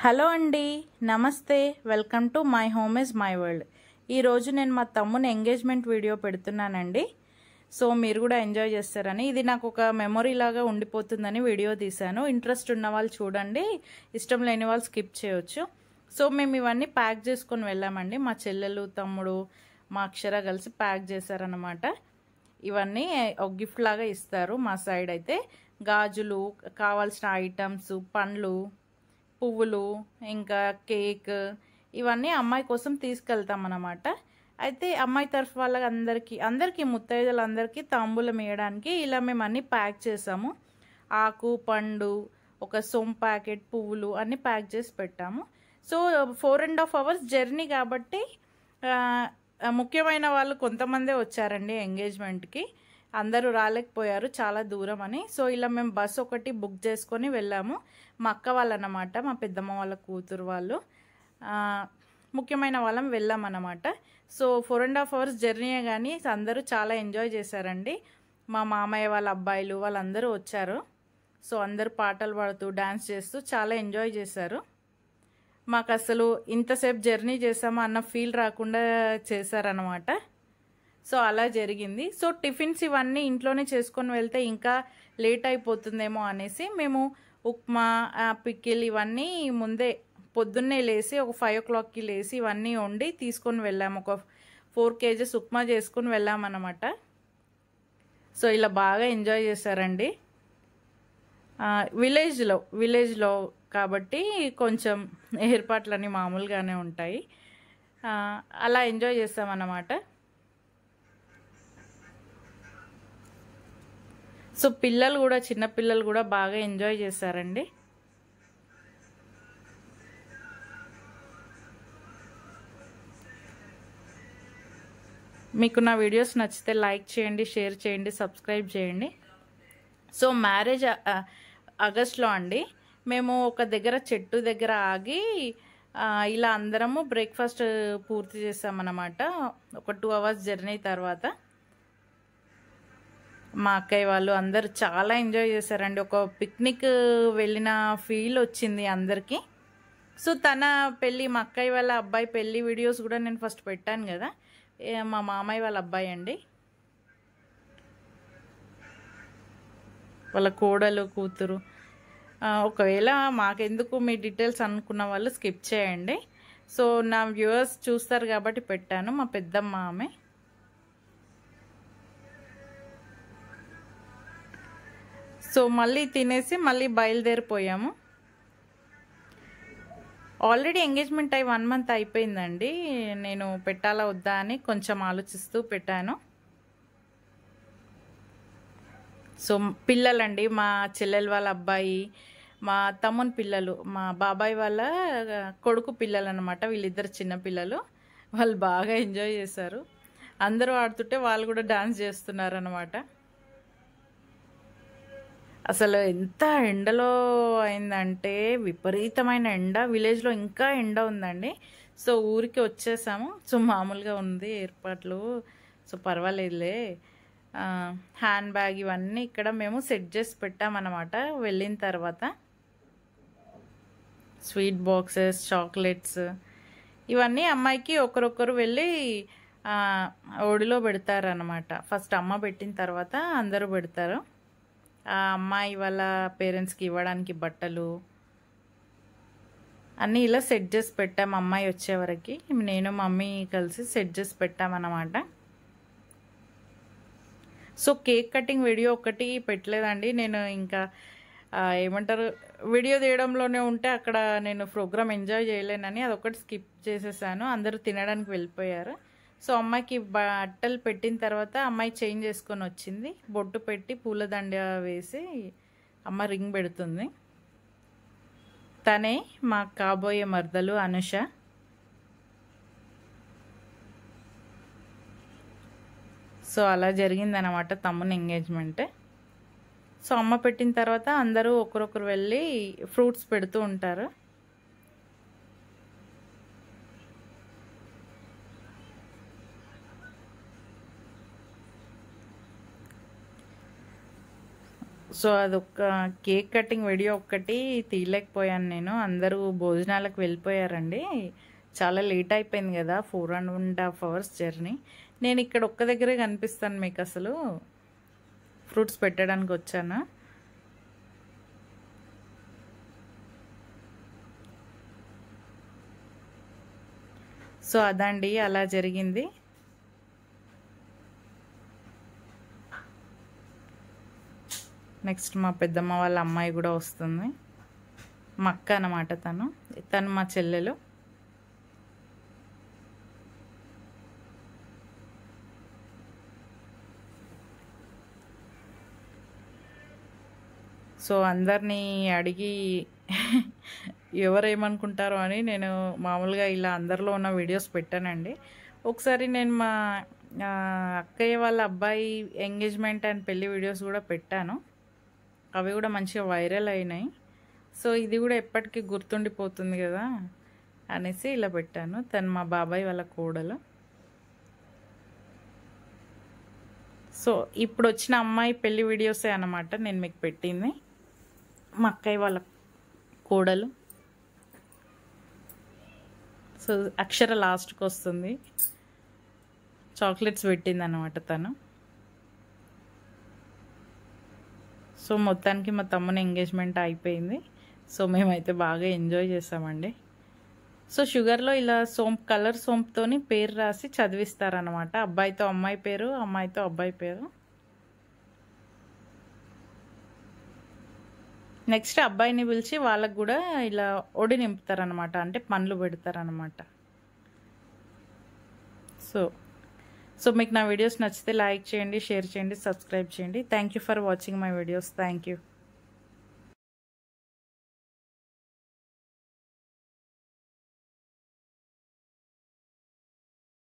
Hello అండి, నమస్తే. Welcome to my home is my world. ఈరోజు నేను మా తమ్ముని ఎంగేజ్మెంట్ వీడియో పెడుతున్నానండి. సో మీరు కూడా ఎంజాయ్ చేస్తారని, ఇది నాకు ఒక మెమొరీ లాగా ఉండిపోతుందని వీడియో తీశాను. ఇంట్రెస్ట్ ఉన్న వాళ్ళు చూడండి, ఇష్టం లేని వాళ్ళు స్కిప్ చేయొచ్చు. సో మేము ఇవన్నీ ప్యాక్ చేసుకొని వెళ్ళామండి. మా చెల్లెలు, తమ్ముడు, మా అక్షర కలిసి ప్యాక్ చేశారనమాట. ఇవన్నీ ఒక గిఫ్ట్ లాగా ఇస్తారు మా సైడ్ అయితే. గాజులు, కావాల్సిన ఐటమ్స్, పండ్లు, పువ్వులు, ఇంకా కేక్, ఇవన్నీ అమ్మాయి కోసం తీసుకెళ్తాం అన్నమాట. అయితే అమ్మాయి తరఫు వాళ్ళకి అందరికీ ముత్తైదులందరికీ తాంబూలం వేయడానికి ఇలా మేము అన్నీ ప్యాక్ చేసాము. ఆకు, పండు, ఒక సోమ్ ప్యాకెట్, పువ్వులు అన్నీ ప్యాక్ చేసి పెట్టాము. సో 4.5 hours జర్నీ కాబట్టి ముఖ్యమైన వాళ్ళు కొంతమందే వచ్చారండి ఎంగేజ్మెంట్కి. అందరూ రాలేకపోయారు, చాలా దూరం అని. సో ఇలా మేము బస్ ఒకటి బుక్ చేసుకొని వెళ్ళాము. మా అక్క వాళ్ళు అన్నమాట, మా పెద్దమ్మ వాళ్ళ కూతురు వాళ్ళు, ముఖ్యమైన వాళ్ళం వెళ్ళామన్నమాట. సో 4.5 hours జర్నీయే కానీ అందరూ చాలా ఎంజాయ్ చేశారండి. మా మామయ్య వాళ్ళ అబ్బాయిలు వాళ్ళందరూ వచ్చారు. సో అందరూ పాటలు పాడుతూ డ్యాన్స్ చేస్తూ చాలా ఎంజాయ్ చేశారు. మాకు అసలు ఇంతసేపు జర్నీ చేసామా అన్న ఫీల్ రాకుండా చేశారనమాట. సో అలా జరిగింది. సో టిఫిన్స్ ఇవన్నీ ఇంట్లోనే చేసుకొని వెళ్తే ఇంకా లేట్ అయిపోతుందేమో అనేసి మేము ఉప్మా, పికిల్ ఇవన్నీ ముందే పొద్దున్నే లేసి ఒక 5 o'clockకి లేసి ఇవన్నీ వండి తీసుకొని వెళ్ళాము. ఒక 4 kgs ఉప్మా చేసుకుని వెళ్ళామన్నమాట. సో ఇలా బాగా ఎంజాయ్ చేశారండి. విలేజ్లో కాబట్టి కొంచెం ఏర్పాట్లన్నీ మామూలుగానే ఉంటాయి. అలా ఎంజాయ్ చేస్తామన్నమాట. సో పిల్లలు కూడా, చిన్నపిల్లలు కూడా బాగా ఎంజాయ్ చేశారండి. మీకు నా వీడియోస్ నచ్చితే లైక్ చేయండి, షేర్ చేయండి, సబ్స్క్రైబ్ చేయండి. సో మ్యారేజ్ ఆగస్ట్లో అండి. మేము ఒక దగ్గర చెట్టు దగ్గర ఆగి ఇలా అందరము బ్రేక్ఫాస్ట్ పూర్తి చేసామన్నమాట. ఒక 2 hours జర్నీ తర్వాత మా అక్కయ్య వాళ్ళు అందరూ చాలా ఎంజాయ్ చేశారండి. ఒక పిక్నిక్ వెళ్ళిన ఫీల్ వచ్చింది అందరికీ. సో తన పెళ్ళి, మా అక్కయ్య వాళ్ళ అబ్బాయి పెళ్ళి వీడియోస్ కూడా నేను ఫస్ట్ పెట్టాను కదా, మా మామయ్య వాళ్ళ అబ్బాయి అండి. వాళ్ళ కోడలు, కూతురు. ఒకవేళ మాకెందుకు మీ డీటెయిల్స్ అనుకున్న వాళ్ళు స్కిప్ చేయండి. సో నా వ్యూవర్స్ చూస్తారు కాబట్టి పెట్టాను. మా పెద్దమ్మ ఆమె. సో మళ్ళీ తినేసి మళ్ళీ బయలుదేరిపోయాము. ఆల్రెడీ ఎంగేజ్మెంట్ అయ్యి 1 month అయిపోయిందండి. నేను పెట్టాలా వద్దా అని కొంచెం ఆలోచిస్తూ పెట్టాను. సో పిల్లలండి, మా చెల్లెలు వాళ్ళ అబ్బాయి, మా తమ్ముని పిల్లలు, మా బాబాయ్ వాళ్ళ కొడుకు పిల్లలు అనమాట. వీళ్ళిద్దరు చిన్నపిల్లలు. వాళ్ళు బాగా ఎంజాయ్ చేశారు. అందరూ ఆడుతుంటే వాళ్ళు కూడా డాన్స్ చేస్తున్నారు అనమాట. అసలు ఎంత ఎండలో అయిందంటే విపరీతమైన ఎండ. విలేజ్లో ఇంకా ఎండ ఉందండి. సో ఊరికి వచ్చేసాము. సో మామూలుగా ఉంది ఏర్పాట్లు. సో పర్వాలేదులే. హ్యాండ్ బ్యాగ్ ఇవన్నీ ఇక్కడ మేము సెట్ చేసి పెట్టామన్నమాట. వెళ్ళిన తర్వాత స్వీట్ బాక్సెస్, చాక్లెట్స్ ఇవన్నీ అమ్మాయికి ఒకరొకరు వెళ్ళి ఒడిలో పెడతారనమాట. ఫస్ట్ అమ్మ పెట్టిన తర్వాత అందరూ పెడతారు. అమ్మాయి వాళ్ళ పేరెంట్స్కి ఇవ్వడానికి బట్టలు అన్నీ ఇలా సెట్ చేసి పెట్టాము. అమ్మాయి వచ్చేవరకు నేను మమ్మీ కలిసి సెట్ చేసి పెట్టామన్నమాట. సో కేక్ కటింగ్ వీడియో ఒకటి పెట్టలేదండి. నేను ఇంకా ఏమంటారు, వీడియో తీయడంలోనే ఉంటే అక్కడ నేను ప్రోగ్రామ్ ఎంజాయ్ చేయలేనని అదొకటి స్కిప్ చేసేసాను. అందరూ తినడానికి వెళ్ళిపోయారు. సో అమ్మాయికి బట్టలు పెట్టిన తర్వాత అమ్మాయి చేంజ్ చేసుకొని వచ్చింది. బొట్టు పెట్టి పూలదండ వేసి అమ్మ రింగ్ పెడుతుంది. తనే మా కాబోయే మర్దలు అనుష. సో అలా జరిగిందనమాట తమ్ముని ఎంగేజ్మెంట్. సో అమ్మ పెట్టిన తర్వాత అందరూ ఒకరొకరు వెళ్ళి ఫ్రూట్స్ పెడుతూ ఉంటారు. సో అదొక కేక్ కటింగ్ వీడియో ఒక్కటి తీయలేకపోయాను నేను. అందరూ భోజనాలకు వెళ్ళిపోయారండి. చాలా లేట్ అయిపోయింది కదా, 4.5 hours జర్నీ. నేను ఇక్కడ ఒక్క దగ్గరే కనిపిస్తాను మీకు. అసలు ఫ్రూట్స్ పెట్టడానికి వచ్చాను. సో అదండి, అలా జరిగింది. నెక్స్ట్ మా పెద్దమ్మ వాళ్ళ అమ్మాయి కూడా వస్తుంది. మా అక్క అన్నమాట. తను మా చెల్లెలు. సో అందరినీ అడిగి ఎవరేమనుకుంటారో అని నేను మామూలుగా ఇలా అందరిలో ఉన్న వీడియోస్ పెట్టానండి. ఒకసారి నేను మా అక్కయ్య వాళ్ళ అబ్బాయి ఎంగేజ్మెంట్ అండ్ పెళ్లి వీడియోస్ కూడా పెట్టాను. అవి కూడా మంచిగా వైరల్ అయినాయి. సో ఇది కూడా ఎప్పటికీ గుర్తుండిపోతుంది కదా అనేసి ఇలా పెట్టాను. తను మా బాబాయ్ వాళ్ళ కోడలు. సో ఇప్పుడు వచ్చిన అమ్మాయి పెళ్లి వీడియోసే అన్నమాట నేను మీకు పెట్టింది. మా అక్కయ్య వాళ్ళ కోడలు. సో అక్షర లాస్ట్కి వస్తుంది. చాక్లెట్స్ పెట్టింది అన్నమాట తను. సో మొత్తానికి మా తమ్ముని ఎంగేజ్మెంట్ అయిపోయింది. సో మేమైతే బాగా ఎంజాయ్ చేసామండి. సో షుగర్లో ఇలా కలర్ సోంపుతోని పేరు రాసి చదివిస్తారనమాట. అబ్బాయితో అమ్మాయి పేరు, అమ్మాయితో అబ్బాయి పేరు. నెక్స్ట్ అబ్బాయిని పిలిచి వాళ్ళకు కూడా ఇలా ఒడి నింపుతారనమాట, అంటే పండ్లు పెడతారనమాట. సో మీకు నా వీడియోస్ నచ్చితే లైక్ చేయండి, షేర్ చేయండి, సబ్స్క్రైబ్ చేయండి. Thank you for watching my videos. Thank you.